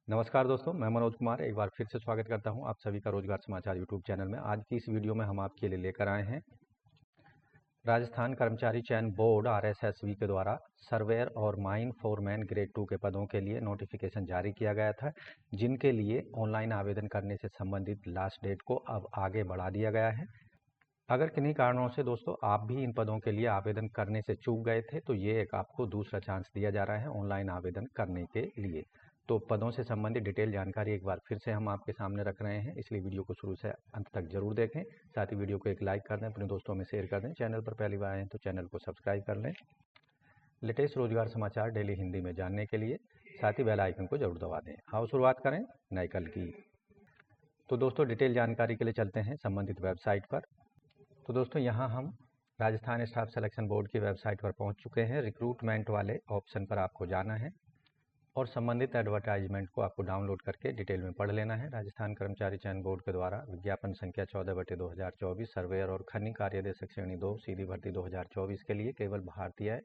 नमस्कार दोस्तों, मैं मनोज कुमार एक बार फिर से स्वागत करता हूं आप सभी का रोजगार समाचार यूट्यूब चैनल में। आज की इस वीडियो में हम आपके लिए लेकर आए हैं राजस्थान कर्मचारी चयन बोर्ड आरएसएसबी के द्वारा सर्वेयर और माइन फोरमैन ग्रेड 2 के पदों के लिए नोटिफिकेशन जारी किया गया था, जिनके लिए ऑनलाइन आवेदन करने से संबंधित लास्ट डेट को अब आगे बढ़ा दिया गया है। अगर किन्हीं कारणों से दोस्तों आप भी इन पदों के लिए आवेदन करने से चूक गए थे तो ये एक आपको दूसरा चांस दिया जा रहा है ऑनलाइन आवेदन करने के लिए। तो पदों से संबंधित डिटेल जानकारी एक बार फिर से हम आपके सामने रख रहे हैं, इसलिए वीडियो को शुरू से अंत तक जरूर देखें। साथ ही वीडियो को एक लाइक कर दें, अपने दोस्तों में शेयर कर दें। चैनल पर पहली बार आए हैं तो चैनल को सब्सक्राइब कर लें। लेटेस्ट रोजगार समाचार डेली हिंदी में जानने के लिए साथ ही बेल आइकन को जरूर दबा दें। आओ शुरुआत करें नए कल की। तो दोस्तों डिटेल जानकारी के लिए चलते हैं संबंधित वेबसाइट पर। तो दोस्तों यहाँ हम राजस्थान स्टाफ सिलेक्शन बोर्ड की वेबसाइट पर पहुँच चुके हैं। रिक्रूटमेंट वाले ऑप्शन पर आपको जाना है और संबंधित एडवर्टाइजमेंट को आपको डाउनलोड करके डिटेल में पढ़ लेना है। राजस्थान कर्मचारी चयन बोर्ड के द्वारा विज्ञापन संख्या 14/2024 सर्वेयर और खन्नी कार्यदेशक श्रेणी 2 सीधी भर्ती 2024 के लिए केवल भारतीय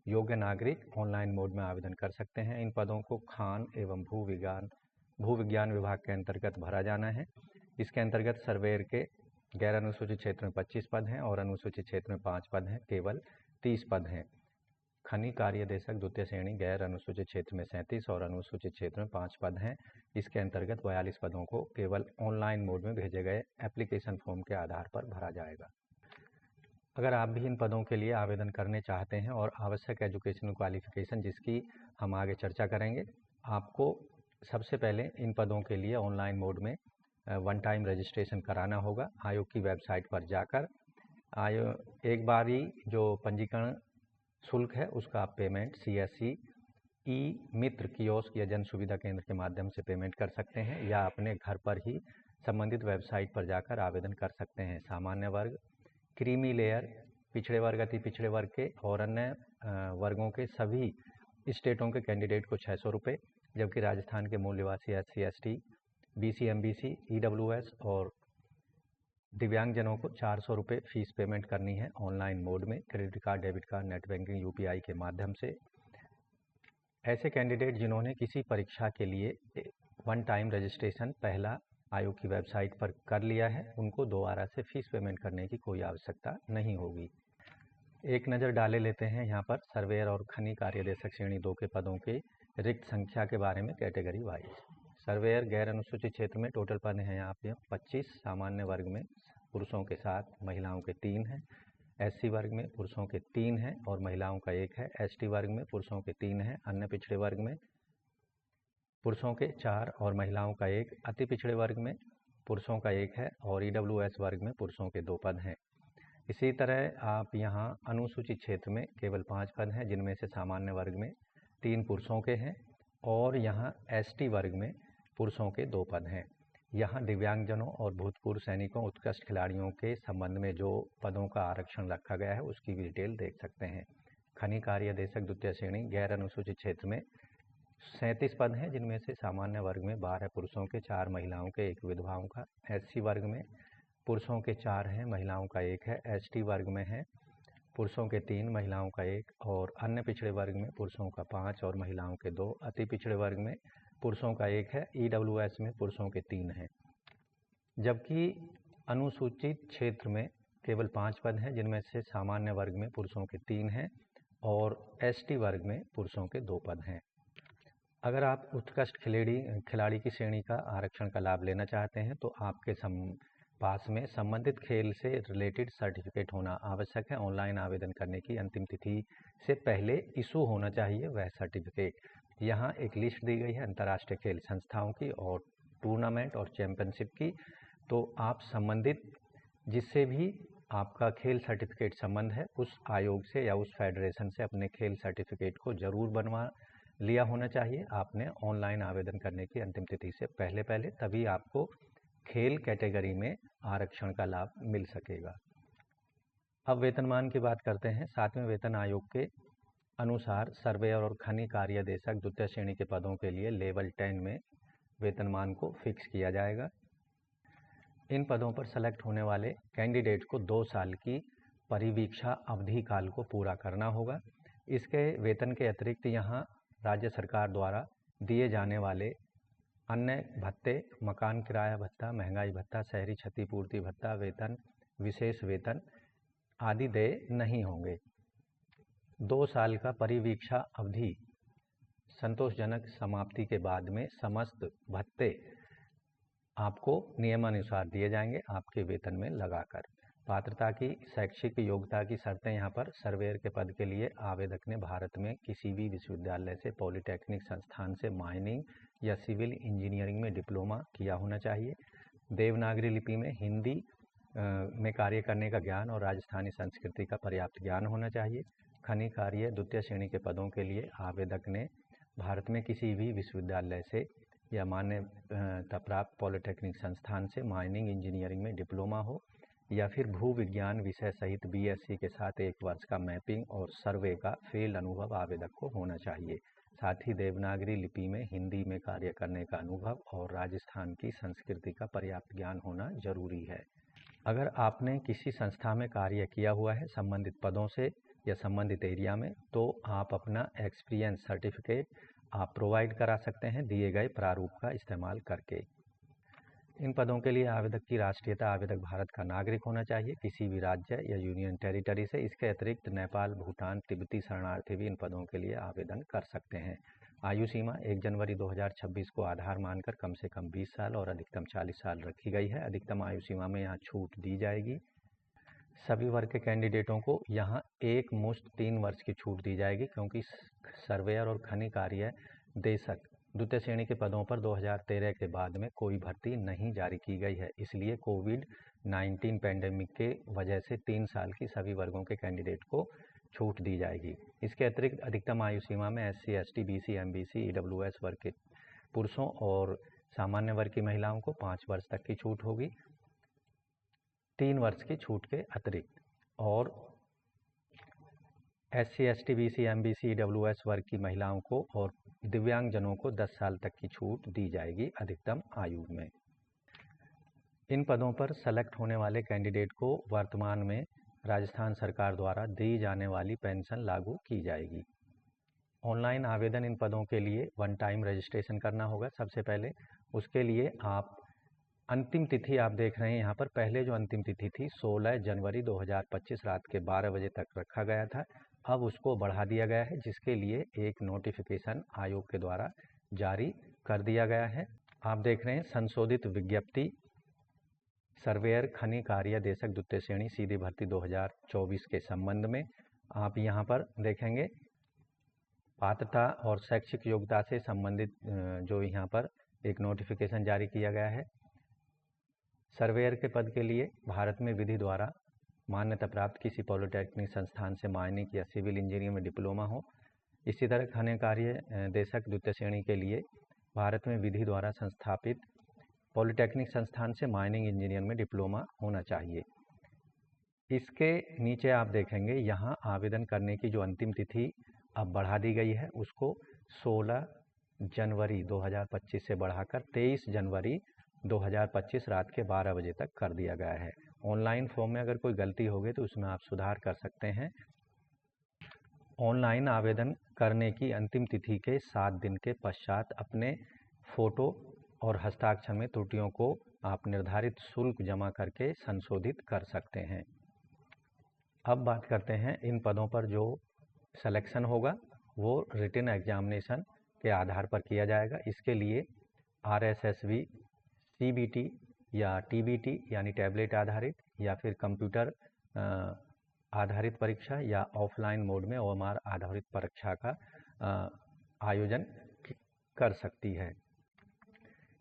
योग्य नागरिक ऑनलाइन मोड में आवेदन कर सकते हैं। इन पदों को खान एवं भू विज्ञान विभाग के अंतर्गत भरा जाना है। इसके अंतर्गत सर्वेयर के गैर अनुसूचित क्षेत्र में 25 पद हैं और अनुसूचित क्षेत्र में 5 पद हैं, केवल 30 पद हैं। खनी कार्यदेशक द्वितीय श्रेणी गैर अनुसूचित क्षेत्र में 37 और अनुसूचित क्षेत्र में 5 पद हैं। इसके अंतर्गत 42 पदों को केवल ऑनलाइन मोड में भेजे गए एप्लीकेशन फॉर्म के आधार पर भरा जाएगा। अगर आप भी इन पदों के लिए आवेदन करने चाहते हैं और आवश्यक एजुकेशनल क्वालिफिकेशन जिसकी हम आगे चर्चा करेंगे, आपको सबसे पहले इन पदों के लिए ऑनलाइन मोड में वन टाइम रजिस्ट्रेशन कराना होगा। आयोग की वेबसाइट पर जाकर एक बार ही जो पंजीकरण शुल्क है उसका आप पेमेंट CSC ई मित्र कियोस्क या जन सुविधा केंद्र के माध्यम से पेमेंट कर सकते हैं या अपने घर पर ही संबंधित वेबसाइट पर जाकर आवेदन कर सकते हैं। सामान्य वर्ग, क्रीमी लेयर, पिछड़े वर्ग, अति पिछड़े वर्ग के और अन्य वर्गों के सभी स्टेटों के कैंडिडेट को 600 रुपये, जबकि राजस्थान के मूल निवासी SC ST BC MBC EWS और दिव्यांगजनों को 400 रुपये फीस पेमेंट करनी है ऑनलाइन मोड में credit card, debit card, net banking, UPI के माध्यम से। ऐसे कैंडिडेट जिन्होंने किसी परीक्षा के लिए वन टाइम रजिस्ट्रेशन पहला आयोग की वेबसाइट पर कर लिया है, उनको दोबारा से फीस पेमेंट करने की कोई आवश्यकता नहीं होगी। एक नज़र डाले लेते हैं यहाँ पर सर्वेयर और खनी कार्यदेशक श्रेणी 2 के पदों के रिक्त संख्या के बारे में कैटेगरी वाइज। सर्वेयर गैर अनुसूचित क्षेत्र में टोटल पद हैं यहाँ पे 25। सामान्य वर्ग में पुरुषों के 7, महिलाओं के 3 हैं। SC वर्ग में पुरुषों के 3 हैं और महिलाओं का 1 है। ST वर्ग में पुरुषों के 3 हैं। अन्य पिछड़े वर्ग में पुरुषों के 4 और महिलाओं का 1। अति पिछड़े वर्ग में पुरुषों का 1 है और EWS वर्ग में पुरुषों के 2 पद हैं। इसी तरह आप यहाँ अनुसूचित क्षेत्र में केवल 5 पद हैं, जिनमें से सामान्य वर्ग में 3 पुरुषों के हैं और यहाँ ST वर्ग में पुरुषों के 2 पद हैं। यहाँ दिव्यांगजनों और भूतपूर्व सैनिकों, उत्कृष्ट खिलाड़ियों के संबंध में जो पदों का आरक्षण रखा गया है उसकी भी डिटेल देख सकते हैं। खनी कार्यदेशक द्वितीय श्रेणी गैर अनुसूचित क्षेत्र में 37 पद हैं, जिनमें से सामान्य वर्ग में 12 पुरुषों के, 4 महिलाओं के, 1 विधवाओं का। SC वर्ग में पुरुषों के 4 हैं, महिलाओं का 1 है। ST वर्ग में है पुरुषों के 3, महिलाओं का 1 और अन्य पिछड़े वर्ग में पुरुषों का 5 और महिलाओं के 2। अति पिछड़े वर्ग में पुरुषों का 1 है। EWS में पुरुषों के 3 हैं, जबकि अनुसूचित क्षेत्र में केवल 5 पद हैं, जिनमें से सामान्य वर्ग में पुरुषों के 3 हैं और ST वर्ग में पुरुषों के 2 पद हैं। अगर आप उत्कृष्ट खिलाड़ी की श्रेणी का आरक्षण का लाभ लेना चाहते हैं तो आपके पास में संबंधित खेल से रिलेटेड सर्टिफिकेट होना आवश्यक है। ऑनलाइन आवेदन करने की अंतिम तिथि से पहले इशू होना चाहिए वह सर्टिफिकेट। यहाँ एक लिस्ट दी गई है अंतर्राष्ट्रीय खेल संस्थाओं की और टूर्नामेंट और चैंपियनशिप की। तो आप संबंधित जिससे भी आपका खेल सर्टिफिकेट संबंध है उस आयोग से या उस फेडरेशन से अपने खेल सर्टिफिकेट को जरूर बनवा लिया होना चाहिए आपने ऑनलाइन आवेदन करने की अंतिम तिथि से पहले, तभी आपको खेल कैटेगरी में आरक्षण का लाभ मिल सकेगा। अब वेतनमान की बात करते हैं। 7वें वेतन आयोग के अनुसार सर्वेयर और खनी कार्यदेशक द्वितीय श्रेणी के पदों के लिए लेवल 10 में वेतनमान को फिक्स किया जाएगा। इन पदों पर सेलेक्ट होने वाले कैंडिडेट को 2 साल की परिवीक्षा अवधि काल को पूरा करना होगा। इसके वेतन के अतिरिक्त यहाँ राज्य सरकार द्वारा दिए जाने वाले अन्य भत्ते, मकान किराया भत्ता, महंगाई भत्ता, शहरी क्षतिपूर्ति भत्ता, वेतन, विशेष वेतन आदि देय नहीं होंगे। 2 साल का परिवीक्षा अवधि संतोषजनक समाप्ति के बाद में समस्त भत्ते आपको नियमानुसार दिए जाएंगे आपके वेतन में लगाकर। पात्रता की शैक्षिक योग्यता की शर्तें यहाँ पर सर्वेयर के पद के लिए आवेदक ने भारत में किसी भी विश्वविद्यालय से, पॉलिटेक्निक संस्थान से माइनिंग या सिविल इंजीनियरिंग में डिप्लोमा किया होना चाहिए। देवनागरी लिपि में हिंदी में कार्य करने का ज्ञान और राजस्थानी संस्कृति का पर्याप्त ज्ञान होना चाहिए। खनिज कार्य द्वितीय श्रेणी के पदों के लिए आवेदक ने भारत में किसी भी विश्वविद्यालय से या मान्यता प्राप्त पॉलिटेक्निक संस्थान से माइनिंग इंजीनियरिंग में डिप्लोमा हो या फिर भू विज्ञान विषय सहित बीएससी के साथ 1 वर्ष का मैपिंग और सर्वे का फील्ड अनुभव आवेदक को होना चाहिए। साथ ही देवनागरी लिपि में हिंदी में कार्य करने का अनुभव और राजस्थान की संस्कृति का पर्याप्त ज्ञान होना जरूरी है। अगर आपने किसी संस्था में कार्य किया हुआ है संबंधित पदों से या संबंधित एरिया में, तो आप अपना एक्सपीरियंस सर्टिफिकेट आप प्रोवाइड करा सकते हैं दिए गए प्रारूप का इस्तेमाल करके। इन पदों के लिए आवेदक की राष्ट्रीयता आवेदक भारत का नागरिक होना चाहिए, किसी भी राज्य या यूनियन टेरिटरी से। इसके अतिरिक्त नेपाल, भूटान, तिब्बती शरणार्थी भी इन पदों के लिए आवेदन कर सकते हैं। आयु सीमा 1 जनवरी 2026 को आधार मानकर कम से कम 20 साल और अधिकतम 40 साल रखी गई है। अधिकतम आयु सीमा में यहाँ छूट दी जाएगी। सभी वर्ग के कैंडिडेटों को यहाँ एक मुश्त 3 वर्ष की छूट दी जाएगी, क्योंकि सर्वेयर और खनिज कार्य देशक द्वितीय श्रेणी के पदों पर 2013 के बाद में कोई भर्ती नहीं जारी की गई है। इसलिए कोविड-19 पैंडेमिक के वजह से 3 साल की सभी वर्गों के कैंडिडेट को छूट दी जाएगी। इसके अतिरिक्त अधिकतम आयु सीमा में SC, ST, BC, MBC, EWS वर्ग के पुरुषों और सामान्य वर्ग की महिलाओं को 5 वर्ष तक की छूट होगी, 3 वर्ष की छूट के अतिरिक्त। और SC, ST, BC, MBC, EWS वर्ग की महिलाओं को और दिव्यांगजनों को 10 साल तक की छूट दी जाएगी अधिकतम आयु में। इन पदों पर सेलेक्ट होने वाले कैंडिडेट को वर्तमान में राजस्थान सरकार द्वारा दी जाने वाली पेंशन लागू की जाएगी। ऑनलाइन आवेदन इन पदों के लिए 1 टाइम रजिस्ट्रेशन करना होगा। सबसे पहले उसके लिए आप अंतिम तिथि आप देख रहे हैं यहाँ पर, पहले जो अंतिम तिथि थी 16 जनवरी 2025 रात के 12 बजे तक रखा गया था, अब उसको बढ़ा दिया गया है, जिसके लिए एक नोटिफिकेशन आयोग के द्वारा जारी कर दिया गया है। आप देख रहे हैं संशोधित विज्ञप्ति सर्वेयर खनिज कार्य देशक द्वितीय श्रेणी सीधी भर्ती 2024 के संबंध में। आप यहाँ पर देखेंगे पात्रता और शैक्षिक योग्यता से संबंधित जो यहाँ पर एक नोटिफिकेशन जारी किया गया है। सर्वेयर के पद के लिए भारत में विधि द्वारा मान्यता प्राप्त किसी पॉलिटेक्निक संस्थान से माइनिंग या सिविल इंजीनियरिंग में डिप्लोमा हो। इसी तरह खनिज कार्य देशक द्वितीय श्रेणी के लिए भारत में विधि द्वारा संस्थापित पॉलिटेक्निक संस्थान से माइनिंग इंजीनियर में डिप्लोमा होना चाहिए। इसके नीचे आप देखेंगे यहाँ आवेदन करने की जो अंतिम तिथि अब बढ़ा दी गई है, उसको 16 जनवरी 2025 से बढ़ाकर 23 जनवरी 2025 रात के 12 बजे तक कर दिया गया है। ऑनलाइन फॉर्म में अगर कोई गलती होगी तो उसमें आप सुधार कर सकते हैं। ऑनलाइन आवेदन करने की अंतिम तिथि के 7 दिन के पश्चात अपने फ़ोटो और हस्ताक्षर में त्रुटियों को आप निर्धारित शुल्क जमा करके संशोधित कर सकते हैं। अब बात करते हैं इन पदों पर जो सिलेक्शन होगा वो रिटन एग्जामिनेशन के आधार पर किया जाएगा। इसके लिए RSSB, CBT या TBT यानी टैबलेट आधारित या फिर कंप्यूटर आधारित परीक्षा या ऑफलाइन मोड में OMR आधारित परीक्षा का आयोजन कर सकती है।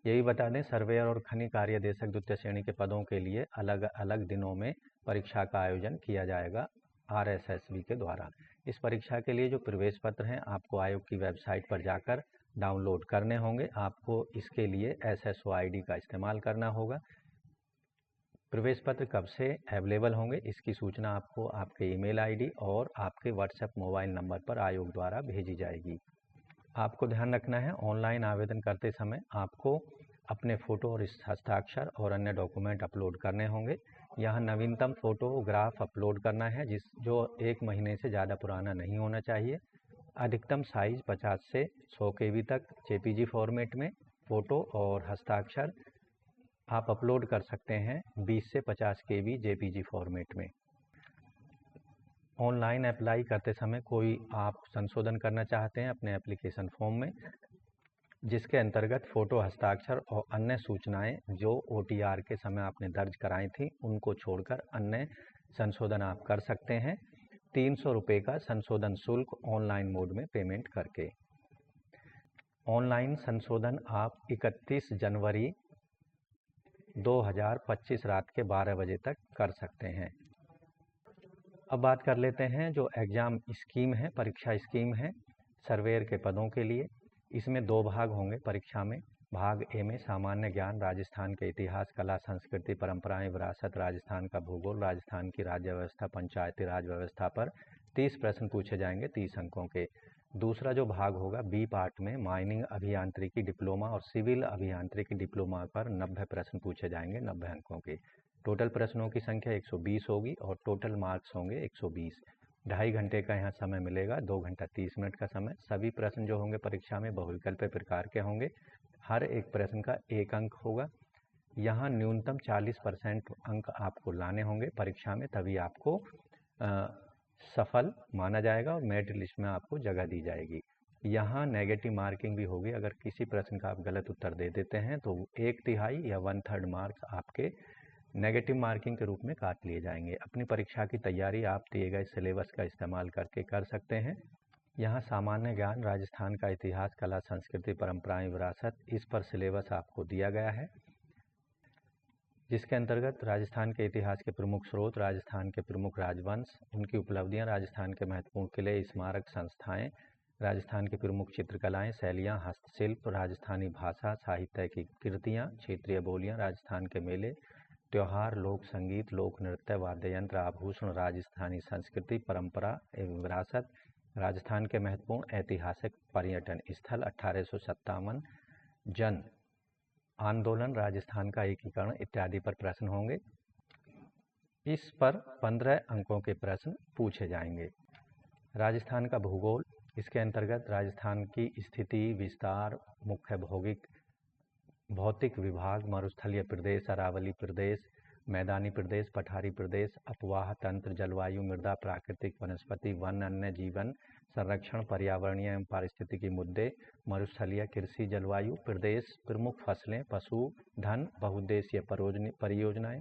यही बता दें सर्वेयर और खनिज कार्य देशक द्वितीय श्रेणी के पदों के लिए अलग अलग दिनों में परीक्षा का आयोजन किया जाएगा RSSB के द्वारा। इस परीक्षा के लिए जो प्रवेश पत्र हैं आपको आयोग की वेबसाइट पर जाकर डाउनलोड करने होंगे। आपको इसके लिए SSO ID का इस्तेमाल करना होगा। प्रवेश पत्र कब से अवेलेबल होंगे इसकी सूचना आपको आपके ईमेल ID और आपके WhatsApp मोबाइल नंबर पर आयोग द्वारा भेजी जाएगी। आपको ध्यान रखना है ऑनलाइन आवेदन करते समय आपको अपने फ़ोटो और हस्ताक्षर और अन्य डॉक्यूमेंट अपलोड करने होंगे। यहाँ नवीनतम फोटोग्राफ अपलोड करना है जो 1 महीने से ज़्यादा पुराना नहीं होना चाहिए। अधिकतम साइज 50 से 100 KB तक JPG फॉर्मेट में। फ़ोटो और हस्ताक्षर आप अपलोड कर सकते हैं 20 से 50 KB JPG फॉर्मेट में। ऑनलाइन अप्लाई करते समय कोई आप संशोधन करना चाहते हैं अपने एप्लीकेशन फॉर्म में, जिसके अंतर्गत फ़ोटो, हस्ताक्षर और अन्य सूचनाएं जो OTR के समय आपने दर्ज कराई थी उनको छोड़कर अन्य संशोधन आप कर सकते हैं 300 रुपये का संशोधन शुल्क ऑनलाइन मोड में पेमेंट करके। ऑनलाइन संशोधन आप 31 जनवरी 2025 रात के 12 बजे तक कर सकते हैं। अब बात कर लेते हैं जो एग्ज़ाम स्कीम है, परीक्षा स्कीम है सर्वेयर के पदों के लिए। इसमें 2 भाग होंगे परीक्षा में। भाग ए में सामान्य ज्ञान, राजस्थान के इतिहास, कला, संस्कृति, परंपराएं, विरासत, राजस्थान का भूगोल, राजस्थान की राज्य व्यवस्था, पंचायती राज व्यवस्था पर 30 प्रश्न पूछे जाएंगे 30 अंकों के। दूसरा जो भाग होगा बी पार्ट में माइनिंग अभियांत्रिकी डिप्लोमा और सिविल अभियांत्रिकी डिप्लोमा पर 90 प्रश्न पूछे जाएंगे 90 अंकों के। टोटल प्रश्नों की संख्या 120 होगी और टोटल मार्क्स होंगे 120। 2.5 घंटे का यहाँ समय मिलेगा, 2 घंटा 30 मिनट का समय। सभी प्रश्न जो होंगे परीक्षा में बहुविकल्पीय प्रकार के होंगे। हर एक प्रश्न का 1 अंक होगा। यहाँ न्यूनतम 40% अंक आपको लाने होंगे परीक्षा में, तभी आपको सफल माना जाएगा और मेरिट लिस्ट में आपको जगह दी जाएगी। यहाँ नेगेटिव मार्किंग भी होगी। अगर किसी प्रश्न का आप गलत उत्तर दे देते हैं तो 1/3 या 1/3 मार्क्स आपके नेगेटिव मार्किंग के रूप में काट लिए जाएंगे। अपनी परीक्षा की तैयारी आप दिए गए सिलेबस का इस्तेमाल करके कर सकते हैं। यहाँ सामान्य ज्ञान, राजस्थान का इतिहास, कला, संस्कृति, परंपराएं, विरासत, इस पर सिलेबस आपको दिया गया है, जिसके अंतर्गत राजस्थान के इतिहास के प्रमुख स्रोत, राजस्थान के प्रमुख राजवंश, उनकी उपलब्धियाँ, राजस्थान के महत्वपूर्ण किले, स्मारक, संस्थाएँ, राजस्थान की प्रमुख चित्रकलाएँ, शैलियाँ, हस्तशिल्प, राजस्थानी भाषा, साहित्य की कृतियाँ, क्षेत्रीय बोलियाँ, राजस्थान के मेले, त्योहार, लोक संगीत, लोक नृत्य, वाद्य यंत्र, आभूषण, राजस्थानी संस्कृति, परंपरा एवं विरासत, राजस्थान के महत्वपूर्ण ऐतिहासिक पर्यटन स्थल, 1857 जन आंदोलन, राजस्थान का एकीकरण इत्यादि पर प्रश्न होंगे। इस पर 15 अंकों के प्रश्न पूछे जाएंगे। राजस्थान का भूगोल, इसके अंतर्गत राजस्थान की स्थिति, विस्तार, मुख्य भौतिक विभाग, मरुस्थलीय प्रदेश, अरावली प्रदेश, मैदानी प्रदेश, पठारी प्रदेश, अपवाह तंत्र, जलवायु, मृदा, प्राकृतिक वनस्पति, वन, अन्य जीवन, संरक्षण, पर्यावरणीय एवं पारिस्थितिकी मुद्दे, मरुस्थलीय कृषि, जलवायु प्रदेश, प्रमुख फसलें, पशुधन, बहुउद्देशीय परियोजनाएं,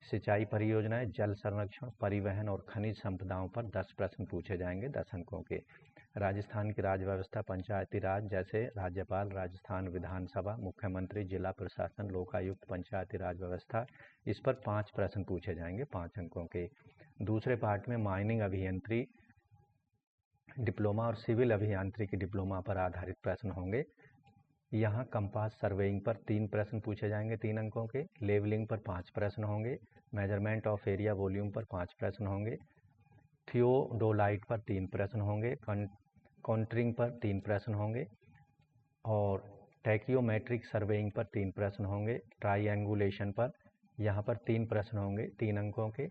सिंचाई परियोजनाएं, जल संरक्षण, परिवहन और खनिज संपदाओं पर 10 प्रश्न पूछे जाएंगे 10 अंकों के। राजस्थान की राज्य व्यवस्था, पंचायती राज, जैसे राज्यपाल, राजस्थान विधानसभा, मुख्यमंत्री, जिला प्रशासन, लोकायुक्त, पंचायती राज व्यवस्था, इस पर 5 प्रश्न पूछे जाएंगे 5 अंकों के। दूसरे पार्ट में माइनिंग अभियंत्री डिप्लोमा और सिविल अभियांत्रिकी डिप्लोमा पर आधारित प्रश्न होंगे। यहाँ कंपास सर्वेइंग पर 3 प्रश्न पूछे जाएंगे 3 अंकों के। लेवलिंग पर 5 प्रश्न होंगे। मेजरमेंट ऑफ एरिया वॉल्यूम पर 5 प्रश्न होंगे। थियोडोलाइट पर 3 प्रश्न होंगे। कॉन्टरिंग पर 3 प्रश्न होंगे और टैकियोमेट्रिक सर्वेइंग पर 3 प्रश्न होंगे। ट्राइएंगुलेशन पर यहाँ पर 3 प्रश्न होंगे 3 अंकों के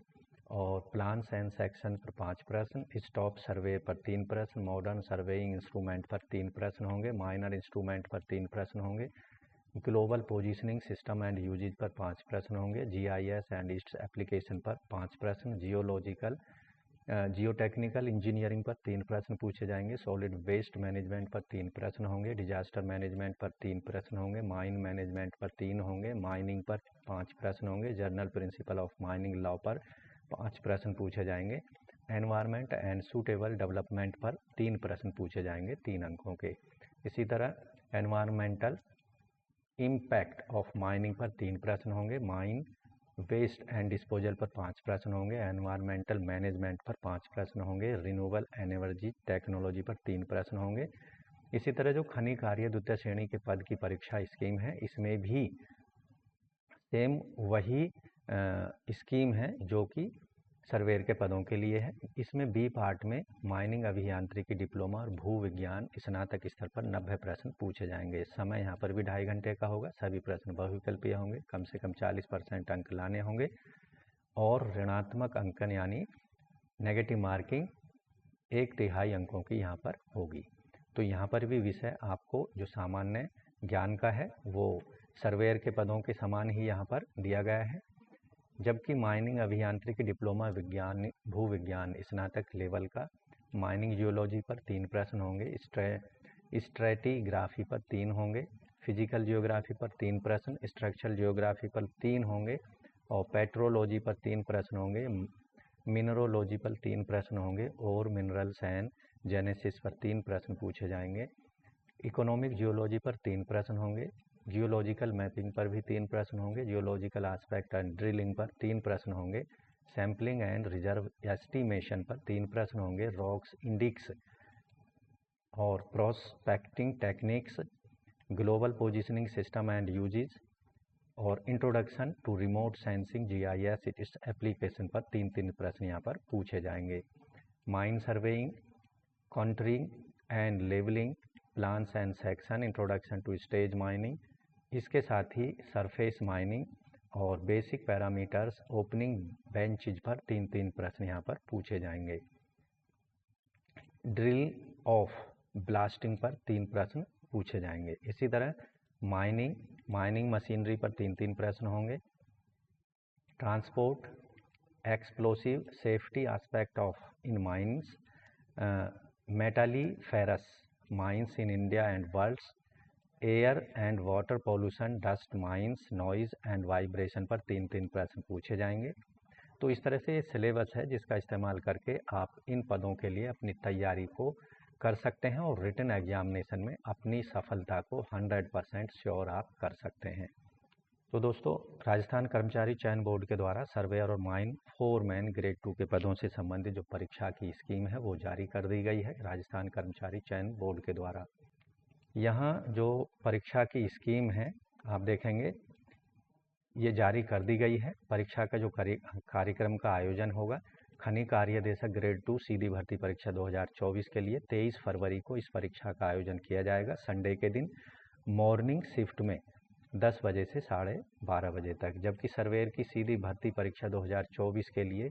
और प्लान्स एंड सेक्शन पर 5 प्रश्न। स्टॉप सर्वे पर 3 प्रश्न। मॉडर्न सर्वेइंग इंस्ट्रूमेंट पर 3 प्रश्न होंगे। माइनर इंस्ट्रूमेंट पर 3 प्रश्न होंगे। Global positioning system and uses पर 5 प्रश्न होंगे। GIS एंड इट्स एप्लीकेशन पर 5 प्रश्न। जियोटेक्निकल इंजीनियरिंग पर 3 प्रश्न पूछे जाएंगे। सॉलिड वेस्ट मैनेजमेंट पर 3 प्रश्न होंगे। डिजास्टर मैनेजमेंट पर 3 प्रश्न होंगे। माइन मैनेजमेंट पर 3 होंगे। माइनिंग पर 5 प्रश्न होंगे। Journal principle of mining law पर 5 प्रश्न पूछे जाएंगे। एनवायरनमेंट एंड सूटेबल डेवलपमेंट पर 3 प्रश्न पूछे जाएंगे 3 अंकों के। इसी तरह एनवायरमेंटल इम्पैक्ट ऑफ माइनिंग पर 3 प्रश्न होंगे। माइन वेस्ट एंड डिस्पोजल पर 5 प्रश्न होंगे। एनवायरमेंटल मैनेजमेंट पर 5 प्रश्न होंगे। रिन्यूएबल एनर्जी टेक्नोलॉजी पर 3 प्रश्न होंगे। इसी तरह जो खनिज कार्य द्वितीय श्रेणी के पद की परीक्षा स्कीम है, इसमें भी सेम वही स्कीम है जो कि सर्वेयर के पदों के लिए है। इसमें बी पार्ट में माइनिंग अभियांत्रिकी डिप्लोमा और भू विज्ञान स्नातक स्तर पर 90 प्रश्न पूछे जाएंगे। समय यहाँ पर भी 2.5 घंटे का होगा। सभी प्रश्न बहुविकल्पीय होंगे। कम से कम 40% अंक लाने होंगे और ऋणात्मक अंकन यानी नेगेटिव मार्किंग 1/3 अंकों की यहाँ पर होगी। तो यहाँ पर भी विषय आपको जो सामान्य ज्ञान का है वो सर्वेयर के पदों के समान ही यहाँ पर दिया गया है। जबकि माइनिंग अभियांत्रिकी डिप्लोमा विज्ञान भूविज्ञान स्नातक लेवल का माइनिंग जियोलॉजी पर 3 प्रश्न होंगे, स्ट्रेटिग्राफी पर 3 होंगे, फिजिकल जियोग्राफी पर 3 प्रश्न, स्ट्रक्चरल जियोग्राफी पर 3 होंगे और पेट्रोलॉजी पर 3 प्रश्न होंगे, मिनरोलॉजी पर 3 प्रश्न होंगे और मिनरल्स एंड जेनेसिस पर 3 प्रश्न पूछे जाएंगे। इकोनॉमिक जियोलॉजी पर 3 प्रश्न होंगे, जियोलॉजिकल मैपिंग पर भी 3 प्रश्न होंगे, जियोलॉजिकल एस्पेक्ट एंड ड्रिलिंग पर 3 प्रश्न होंगे, सैम्पलिंग एंड रिजर्व एस्टिमेशन पर 3 प्रश्न होंगे, रॉक्स इंडिक्स और prospecting techniques, global positioning system and uses और introduction to remote sensing GIS its application पर 3 प्रश्न यहाँ पर पूछे जाएंगे। Mine surveying, contouring and levelling, plans and section, introduction to stage mining, इसके साथ ही सरफेस माइनिंग और बेसिक पैरामीटर्स ओपनिंग बेंचेज पर 3 प्रश्न यहाँ पर पूछे जाएंगे। ड्रिल ऑफ ब्लास्टिंग पर 3 प्रश्न पूछे जाएंगे। इसी तरह माइनिंग मशीनरी पर 3 प्रश्न होंगे, transport, explosive, safety aspect of in mines, metalliferous mines in India and world, air and water pollution, dust mines, noise and vibration पर 3 प्रश्न पूछे जाएंगे। तो इस तरह से ये सिलेबस है जिसका इस्तेमाल करके आप इन पदों के लिए अपनी तैयारी को कर सकते हैं और रिटन एग्जामिनेशन में अपनी सफलता को 100% श्योर आप कर सकते हैं। तो दोस्तों, राजस्थान कर्मचारी चयन बोर्ड के द्वारा सर्वेयर और माइन फोरमैन ग्रेड 2 के पदों से संबंधित जो परीक्षा की स्कीम है वो जारी कर दी गई है राजस्थान कर्मचारी चयन बोर्ड के द्वारा। यहाँ जो परीक्षा की स्कीम है आप देखेंगे ये जारी कर दी गई है। परीक्षा का जो कार्यक्रम का आयोजन होगा, खनिज कार्यदेशक ग्रेड 2 सीधी भर्ती परीक्षा 2024 के लिए 23 फरवरी को इस परीक्षा का आयोजन किया जाएगा, संडे के दिन मॉर्निंग शिफ्ट में 10 बजे से 12:30 बजे तक। जबकि सर्वेयर की सीधी भर्ती परीक्षा 2024 के लिए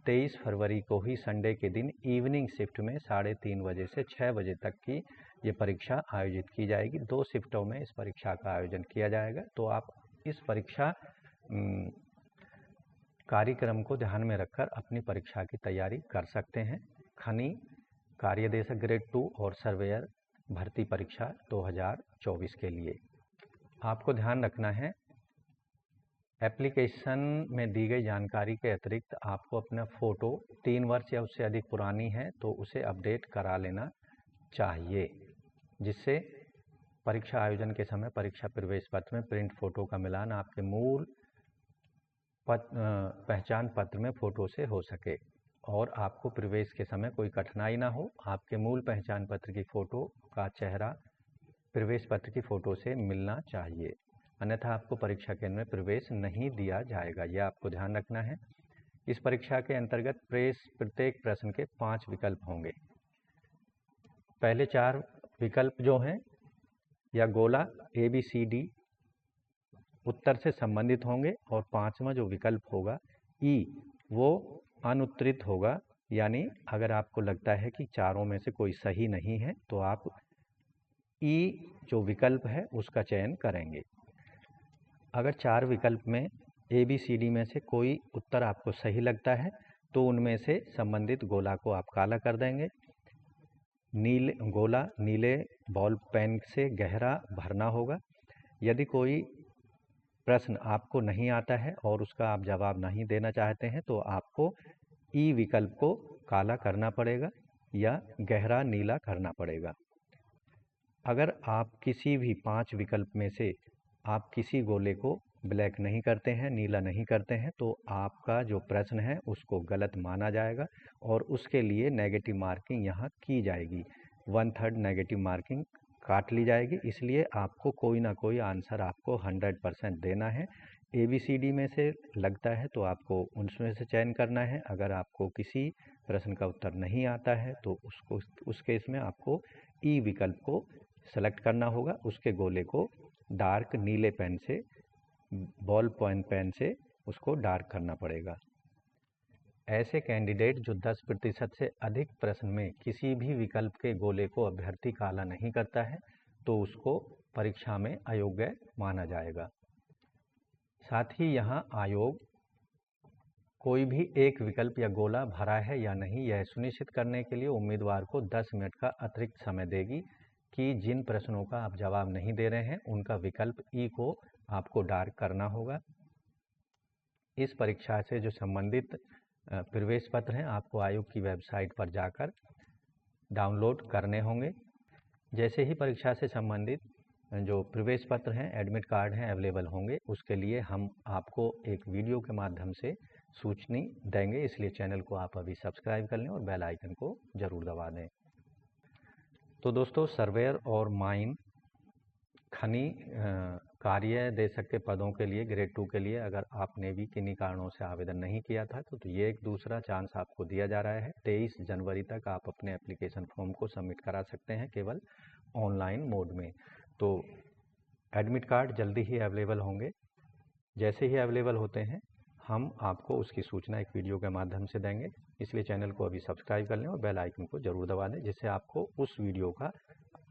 23 फरवरी को ही संडे के दिन इवनिंग शिफ्ट में 3:30 बजे से 6 बजे तक की ये परीक्षा आयोजित की जाएगी। 2 शिफ्टों में इस परीक्षा का आयोजन किया जाएगा। तो आप इस परीक्षा कार्यक्रम को ध्यान में रखकर अपनी परीक्षा की तैयारी कर सकते हैं। खनिज कार्यदेशक ग्रेड 2 और सर्वेयर भर्ती परीक्षा 2024 के लिए आपको ध्यान रखना है, एप्लीकेशन में दी गई जानकारी के अतिरिक्त आपको अपना फ़ोटो 3 वर्ष या उससे अधिक पुरानी है तो उसे अपडेट करा लेना चाहिए, जिससे परीक्षा आयोजन के समय परीक्षा प्रवेश पत्र में प्रिंट फ़ोटो का मिलान आपके मूल पहचान पत्र में फ़ोटो से हो सके और आपको प्रवेश के समय कोई कठिनाई ना हो। आपके मूल पहचान पत्र की फ़ोटो का चेहरा प्रवेश पत्र की फ़ोटो से मिलना चाहिए, अन्यथा आपको परीक्षा केंद्र में प्रवेश नहीं दिया जाएगा। यह आपको ध्यान रखना है। इस परीक्षा के अंतर्गत प्रत्येक प्रश्न के 5 विकल्प होंगे। पहले 4 विकल्प जो हैं या गोला ABCD उत्तर से संबंधित होंगे और 5वां जो विकल्प होगा ई वो अनुत्तरित होगा, यानी अगर आपको लगता है कि चारों में से कोई सही नहीं है तो आप ई जो विकल्प है उसका चयन करेंगे। अगर 4 विकल्प में ABCD में से कोई उत्तर आपको सही लगता है तो उनमें से संबंधित गोला को आप काला कर देंगे। गोला नीले बॉल पेन से गहरा भरना होगा। यदि कोई प्रश्न आपको नहीं आता है और उसका आप जवाब नहीं देना चाहते हैं तो आपको ई विकल्प को काला करना पड़ेगा या गहरा नीला करना पड़ेगा। अगर आप किसी भी 5 विकल्प में से आप किसी गोले को ब्लैक नहीं करते हैं, नीला नहीं करते हैं, तो आपका जो प्रश्न है उसको गलत माना जाएगा और उसके लिए नेगेटिव मार्किंग यहाँ की जाएगी। 1/3 नेगेटिव मार्किंग काट ली जाएगी। इसलिए आपको कोई ना कोई आंसर आपको 100% देना है। ABCD में से लगता है तो आपको उनमें से चयन करना है। अगर आपको किसी प्रश्न का उत्तर नहीं आता है तो उस केस में आपको ई विकल्प को सेलेक्ट करना होगा। उसके गोले को डार्क नीले पेन से, बॉल पॉइंट पेन से उसको डार्क करना पड़ेगा। ऐसे कैंडिडेट जो 10% से अधिक प्रश्न में किसी भी विकल्प के गोले को अभ्यर्थी काला नहीं करता है तो उसको परीक्षा में अयोग्य माना जाएगा। साथ ही यहाँ आयोग कोई भी एक विकल्प या गोला भरा है या नहीं, यह सुनिश्चित करने के लिए उम्मीदवार को 10 मिनट का अतिरिक्त समय देगी कि जिन प्रश्नों का आप जवाब नहीं दे रहे हैं उनका विकल्प ई को आपको डार्क करना होगा। इस परीक्षा से जो संबंधित प्रवेश पत्र हैं आपको आयोग की वेबसाइट पर जाकर डाउनलोड करने होंगे। जैसे ही परीक्षा से संबंधित जो प्रवेश पत्र हैं, एडमिट कार्ड हैं अवेलेबल होंगे, उसके लिए हम आपको एक वीडियो के माध्यम से सूचना देंगे, इसलिए चैनल को आप अभी सब्सक्राइब कर लें और बेल आइकन को ज़रूर दबा दें। तो दोस्तों, सर्वेयर और माइन खनी कार्य दे सकते पदों के लिए ग्रेड 2 के लिए अगर आपने भी किन्हीं कारणों से आवेदन नहीं किया था तो ये एक दूसरा चांस आपको दिया जा रहा है। 23 जनवरी तक आप अपने एप्लीकेशन फॉर्म को सबमिट करा सकते हैं केवल ऑनलाइन मोड में। तो एडमिट कार्ड जल्दी ही अवेलेबल होंगे। जैसे ही अवेलेबल होते हैं हम आपको उसकी सूचना एक वीडियो के माध्यम से देंगे, इसलिए चैनल को अभी सब्सक्राइब कर लें और बेल आइकन को ज़रूर दबा दें, जिससे आपको उस वीडियो का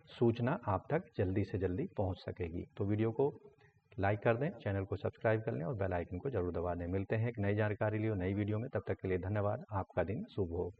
सूचना आप तक जल्दी से जल्दी पहुंच सकेगी। तो वीडियो को लाइक कर दें, चैनल को सब्सक्राइब कर लें और बेल आइकन को जरूर दबा दें। मिलते हैं एक नई जानकारी लिए नई वीडियो में, तब तक के लिए धन्यवाद। आपका दिन शुभ हो।